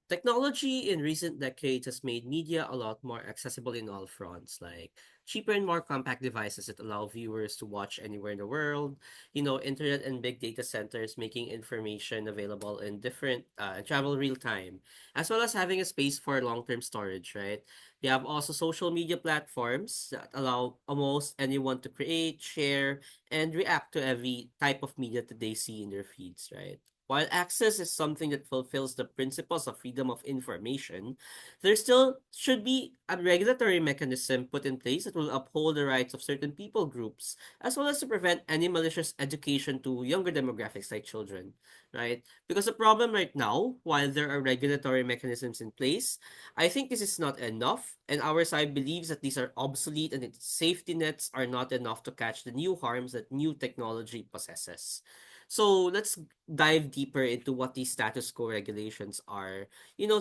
Technology in recent decades has made media a lot more accessible in all fronts, like cheaper and more compact devices that allow viewers to watch anywhere in the world. Internet and big data centers making information available in different travel real time, as well as having a space for long-term storage, right? We have also social media platforms that allow almost anyone to create, share, and react to every type of media that they see in their feeds, right? While access is something that fulfills the principles of freedom of information, there still should be a regulatory mechanism put in place that will uphold the rights of certain people groups, as well as to prevent any malicious education to younger demographics like children, right? Because the problem right now, while there are regulatory mechanisms in place, I think this is not enough, and our side believes that these are obsolete and its safety nets are not enough to catch the new harms that new technology possesses. So let's dive deeper into what these status quo regulations are.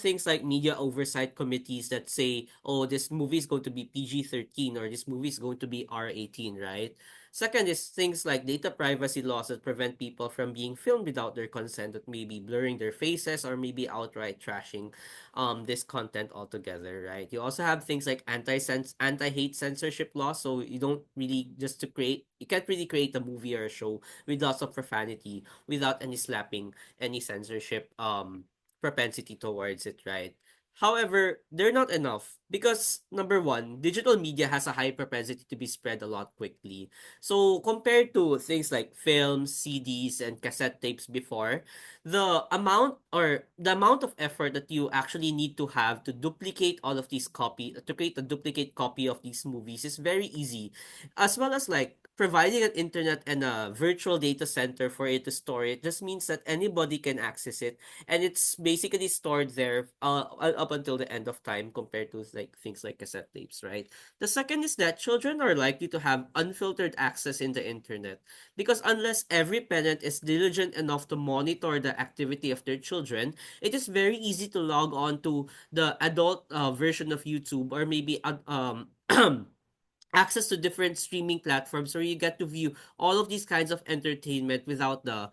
Things like media oversight committees that say, oh, this movie is going to be PG-13 or this movie is going to be R18, right? Second is things like data privacy laws that prevent people from being filmed without their consent, that may be blurring their faces or maybe outright trashing this content altogether, right? You also have things like anti-hate censorship laws, so you don't really just to create you can't really create a movie or a show with lots of profanity without any slapping, any censorship propensity towards it, right? However, they're not enough because number one, digital media has a high propensity to be spread a lot quickly. So compared to things like films, CDs, and cassette tapes before, the amount of effort that you actually need to have to duplicate all of these copy to create a duplicate copy of these movies is very easy, as well as like providing an internet and a virtual data center for it to store it just means that anybody can access it, and it's basically stored there up until the end of time compared to like things like cassette tapes, right? The second is that children are likely to have unfiltered access in the internet because unless every parent is diligent enough to monitor the activity of their children, it is very easy to log on to the adult version of YouTube or maybe access to different streaming platforms where you get to view all of these kinds of entertainment without the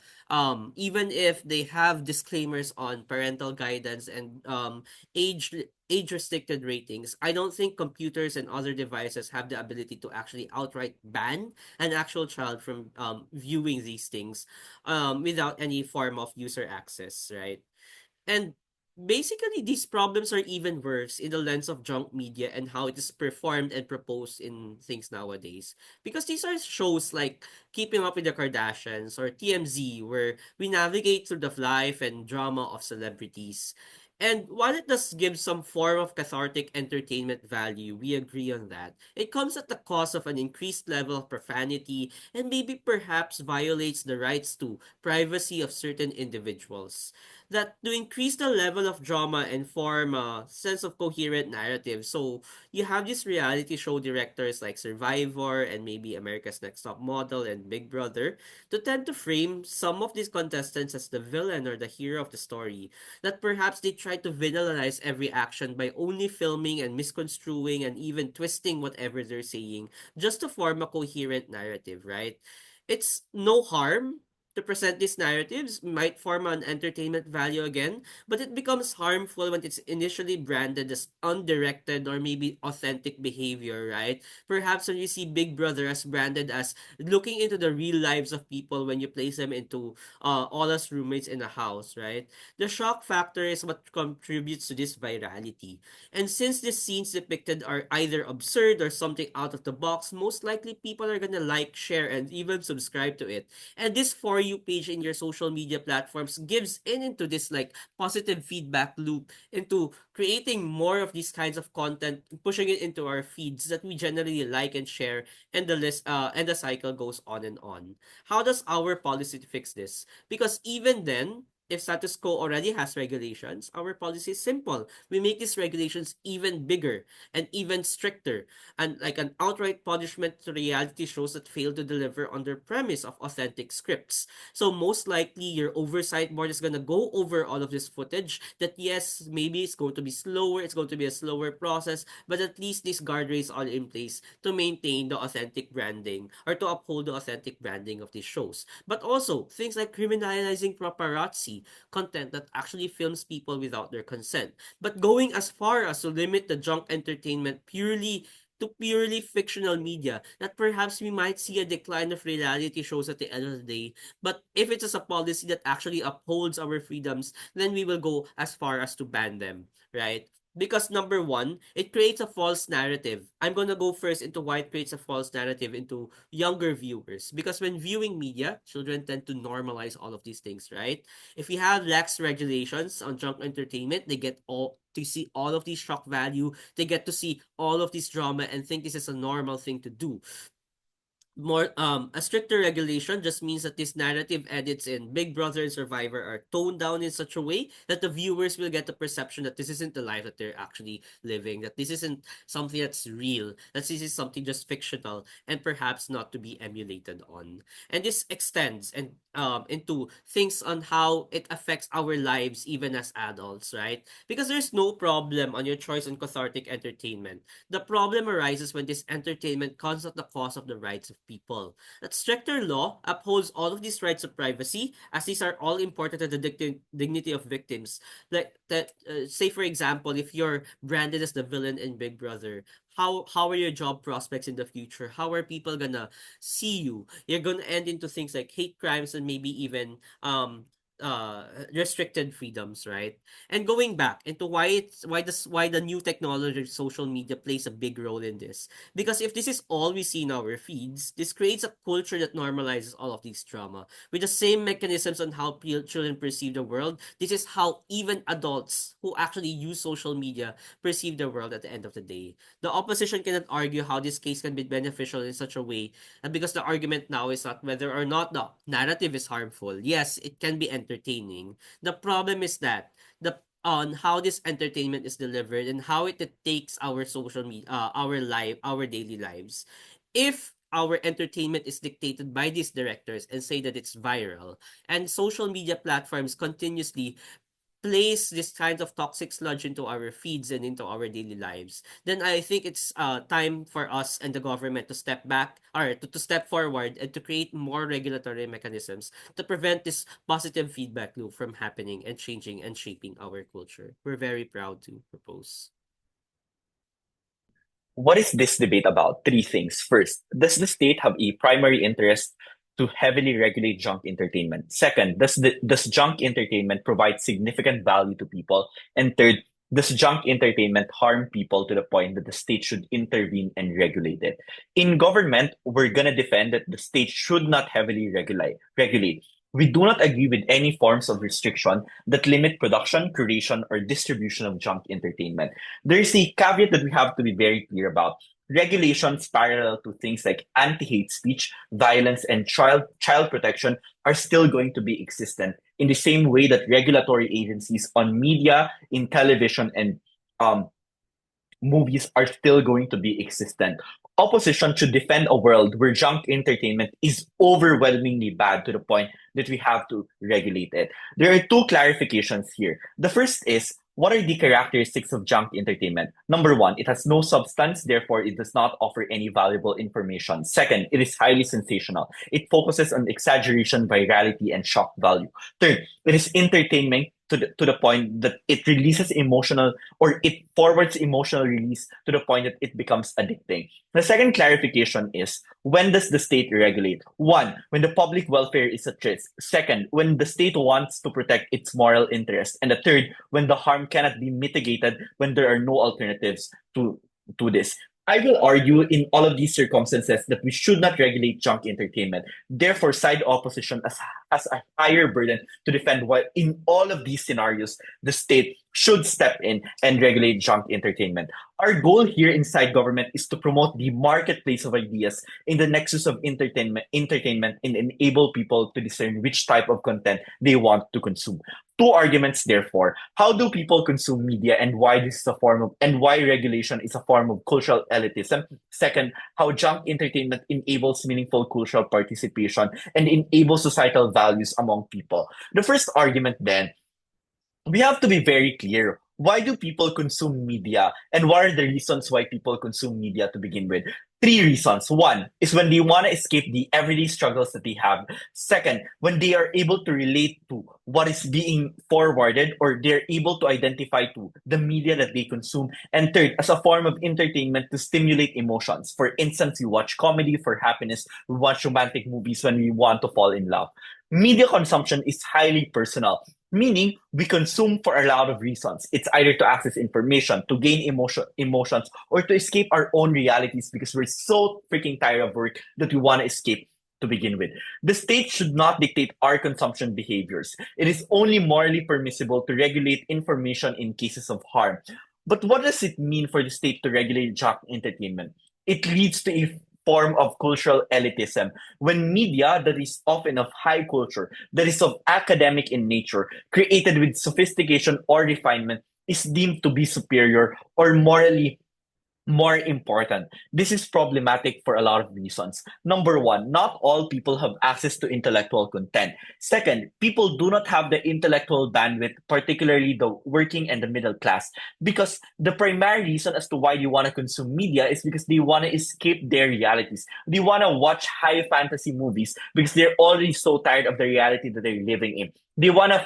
even if they have disclaimers on parental guidance and age restricted ratings. I don't think computers and other devices have the ability to actually outright ban an actual child from viewing these things without any form of user access, right? And basically, these problems are even worse in the lens of junk media and how it is performed and proposed in things nowadays. Because these are shows like Keeping Up with the Kardashians or TMZ, where we navigate through the life and drama of celebrities. And while it does give some form of cathartic entertainment value, we agree on that. It comes at the cost of an increased level of profanity and maybe perhaps violates the rights to privacy of certain individuals, that to increase the level of drama and form a sense of coherent narrative. So you have these reality show directors like Survivor and maybe America's Next Top Model and Big Brother to tend to frame some of these contestants as the villain or the hero of the story. That perhaps they try to villainize every action by only filming and misconstruing and even twisting whatever they're saying just to form a coherent narrative, right? It's no harm to present these narratives, might form an entertainment value again, but it becomes harmful when it's initially branded as undirected or maybe authentic behavior, right? Perhaps when you see Big Brother as branded as looking into the real lives of people when you place them into all as roommates in a house, right? The shock factor is what contributes to this virality. And since these scenes depicted are either absurd or something out of the box, most likely people are gonna like, share, and even subscribe to it. And this For You page in your social media platforms gives in into this like positive feedback loop into creating more of these kinds of content, pushing it into our feeds that we generally like and share, and the cycle goes on and on. How does our policy fix this? Because even then, if status quo already has regulations, our policy is simple. We make these regulations even bigger and even stricter, and like an outright punishment to reality shows that fail to deliver on their premise of authentic scripts. So most likely your oversight board is gonna go over all of this footage that yes, maybe it's going to be slower, it's going to be a slower process, but at least these guardrails are in place to maintain the authentic branding or to uphold the authentic branding of these shows. But also things like criminalizing paparazzi privacy content that actually films people without their consent. But going as far as to limit the junk entertainment purely fictional media, that perhaps we might see a decline of reality shows at the end of the day. But if it's a policy that actually upholds our freedoms, then we will go as far as to ban them, right? Because number one, it creates a false narrative. I'm gonna go first into why it creates a false narrative into younger viewers. Because when viewing media, children tend to normalize all of these things, right? If you have lax regulations on junk entertainment, they get all to see all of these shock value. They get to see all of this drama and think this is a normal thing to do. More a stricter regulation just means that this narrative edits in Big Brother and Survivor are toned down in such a way that the viewers will get the perception that this isn't the life that they're actually living, that this isn't something that's real, that this is something just fictional and perhaps not to be emulated on. And this extends and into things on how it affects our lives even as adults, right? Because there's no problem on your choice on cathartic entertainment. The problem arises when this entertainment comes at the cost of the rights of people. That stricter law upholds all of these rights of privacy, as these are all important to the dignity of victims. Like that, say for example, if you're branded as the villain in Big Brother, how are your job prospects in the future? How are people gonna see you? You're gonna end into things like hate crimes and maybe even uh restricted freedoms, right? And going back into why the new technology of social media plays a big role in this, because if this is all we see in our feeds, this creates a culture that normalizes all of these trauma with the same mechanisms on how children perceive the world. This is how even adults who actually use social media perceive the world at the end of the day. The opposition cannot argue how this case can be beneficial in such a way, and because the argument now is not whether or not the narrative is harmful. Yes, it can be entertaining. The problem is that the on how this entertainment is delivered and how it takes our social media, our daily lives. If our entertainment is dictated by these directors and say that it's viral, and social media platforms continuously place this kind of toxic sludge into our feeds and into our daily lives, then I think it's time for us and the government to step back or to step forward and to create more regulatory mechanisms to prevent this positive feedback loop from happening and changing and shaping our culture. We're very proud to propose. What is this debate about? Three things. First, does the state have a primary interest to heavily regulate junk entertainment? Second, does junk entertainment provide significant value to people? And third, does junk entertainment harm people to the point that the state should intervene and regulate it? In government, we're gonna defend that the state should not heavily regulate. We do not agree with any forms of restriction that limit production, curation, or distribution of junk entertainment. There's a caveat that we have to be very clear about. Regulations parallel to things like anti-hate speech, violence, and child protection are still going to be existent in the same way that regulatory agencies on media, in television, and um, movies are still going to be existent. Opposition should defend a world where junk entertainment is overwhelmingly bad to the point that we have to regulate it. There are two clarifications here. The first is, what are the characteristics of junk entertainment? Number one, it has no substance, therefore it does not offer any valuable information. Second, it is highly sensational. It focuses on exaggeration, virality, and shock value. Third, it is entertainment to the point that it releases emotional or it forwards emotional release to the point that it becomes addicting. The second clarification is, when does the state regulate? One, when the public welfare is at risk. Second, when the state wants to protect its moral interest. And the third, when the harm cannot be mitigated, when there are no alternatives to this. I will argue in all of these circumstances that we should not regulate junk entertainment. Therefore, side opposition has a higher burden to defend why in all of these scenarios, the state should step in and regulate junk entertainment. Our goal here inside government is to promote the marketplace of ideas in the nexus of entertainment and enable people to discern which type of content they want to consume. Two arguments, therefore. How do people consume media and why this is a form of and why regulation is a form of cultural elitism? Second, how junk entertainment enables meaningful cultural participation and enables societal values among people. The first argument then, we have to be very clear. Why do people consume media? And what are the reasons why people consume media to begin with? Three reasons. One is when they want to escape the everyday struggles that they have. Second, when they are able to relate to what is being forwarded or they're able to identify to the media that they consume. And third, as a form of entertainment to stimulate emotions. For instance, we watch comedy for happiness, we watch romantic movies when we want to fall in love. Media consumption is highly personal, meaning we consume for a lot of reasons. It's either to access information, to gain emotions, or to escape our own realities because we're so freaking tired of work that we want to escape to begin with. The state should not dictate our consumption behaviors. It is only morally permissible to regulate information in cases of harm. But what does it mean for the state to regulate junk entertainment? It leads to a form of cultural elitism when media that is often of high culture, that is of academic in nature, created with sophistication or refinement, is deemed to be superior or morally more important. This is problematic for a lot of reasons. Number one, not all people have access to intellectual content. Second, people do not have the intellectual bandwidth, particularly the working and the middle class, because the primary reason as to why they want to consume media is because they want to escape their realities. They want to watch high fantasy movies because they're already so tired of the reality that they're living in. They want to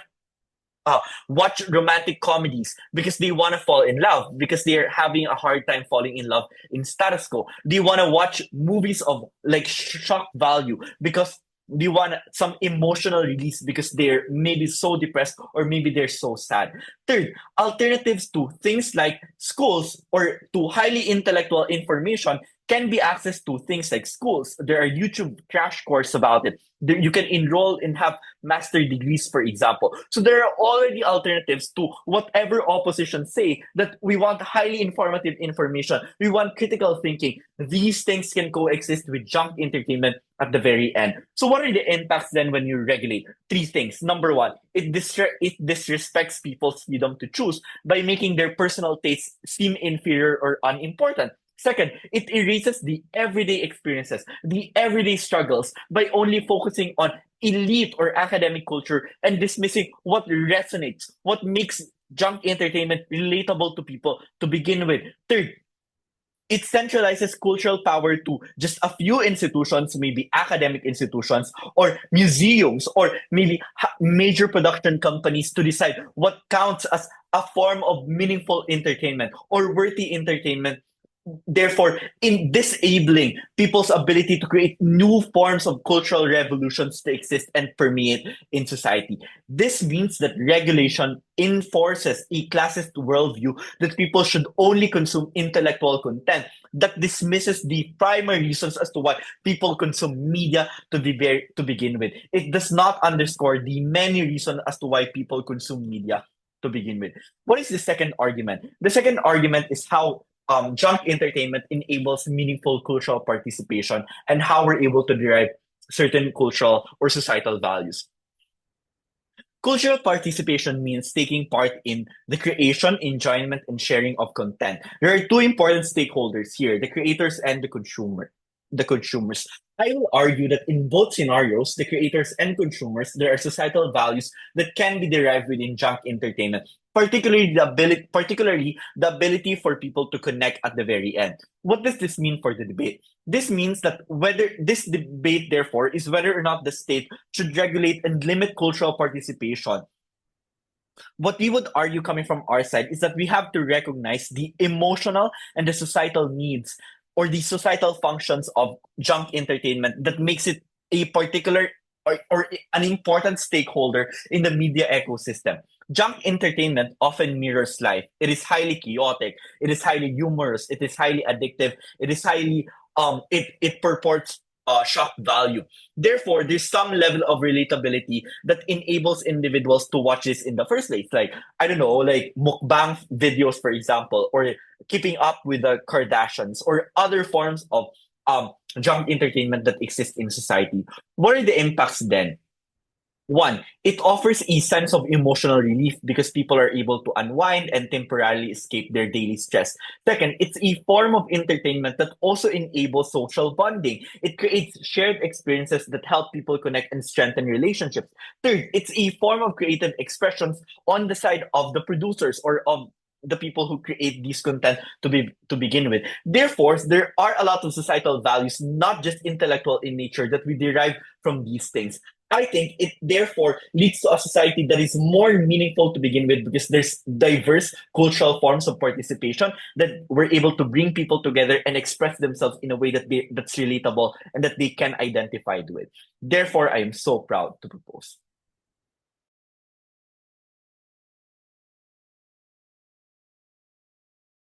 uh, watch romantic comedies because they want to fall in love because they're having a hard time falling in love in status quo. They want to watch movies of like shock value because they want some emotional release because they're maybe so depressed or maybe they're so sad. Third, alternatives to things like schools or to highly intellectual information can be accessed to things like schools. There are YouTube crash course about it. You can enroll and have master degrees, for example. So there are already alternatives to whatever opposition say that we want highly informative information. We want critical thinking. These things can coexist with junk entertainment at the very end. So what are the impacts then when you regulate? Three things. Number one, it disrespects people's freedom to choose by making their personal tastes seem inferior or unimportant. Second, it erases the everyday experiences, the everyday struggles by only focusing on elite or academic culture and dismissing what resonates, what makes junk entertainment relatable to people to begin with. Third, it centralizes cultural power to just a few institutions, maybe academic institutions or museums or maybe major production companies to decide what counts as a form of meaningful entertainment or worthy entertainment, therefore in disabling people's ability to create new forms of cultural revolutions to exist and permeate in society. This means that regulation enforces a classist worldview that people should only consume intellectual content that dismisses the primary reasons as to why people consume media to begin with. It does not underscore the many reasons as to why people consume media to begin with. What is the second argument? The second argument is how junk entertainment enables meaningful cultural participation and how we're able to derive certain cultural or societal values. Cultural participation means taking part in the creation, enjoyment, and sharing of content. There are two important stakeholders here, the creators and the consumer. The consumers. I will argue that in both scenarios, the creators and consumers, there are societal values that can be derived within junk entertainment, particularly the ability for people to connect at the very end. What does this mean for the debate? This means that whether this debate, therefore, is whether or not the state should regulate and limit cultural participation. What we would argue coming from our side is that we have to recognize the emotional and the societal needs or the societal functions of junk entertainment that makes it a particular or an important stakeholder in the media ecosystem. Junk entertainment often mirrors life. It is highly chaotic. It is highly humorous. It is highly addictive. It is highly it purports shock value. Therefore, there's some level of relatability that enables individuals to watch this in the first place. Like, I don't know, like mukbang videos, for example, or keeping up with the Kardashians or other forms of junk entertainment that exist in society. What are the impacts then? One, it offers a sense of emotional relief because people are able to unwind and temporarily escape their daily stress. Second, it's a form of entertainment that also enables social bonding. It creates shared experiences that help people connect and strengthen relationships. Third, it's a form of creative expressions on the side of the producers or of the people who create these content to begin with. Therefore, there are a lot of societal values, not just intellectual in nature, that we derive from these things. I think it therefore leads to a society that is more meaningful to begin with, because there's diverse cultural forms of participation that we're able to bring people together and express themselves in a way that's relatable and that they can identify with. Therefore, I am so proud to propose.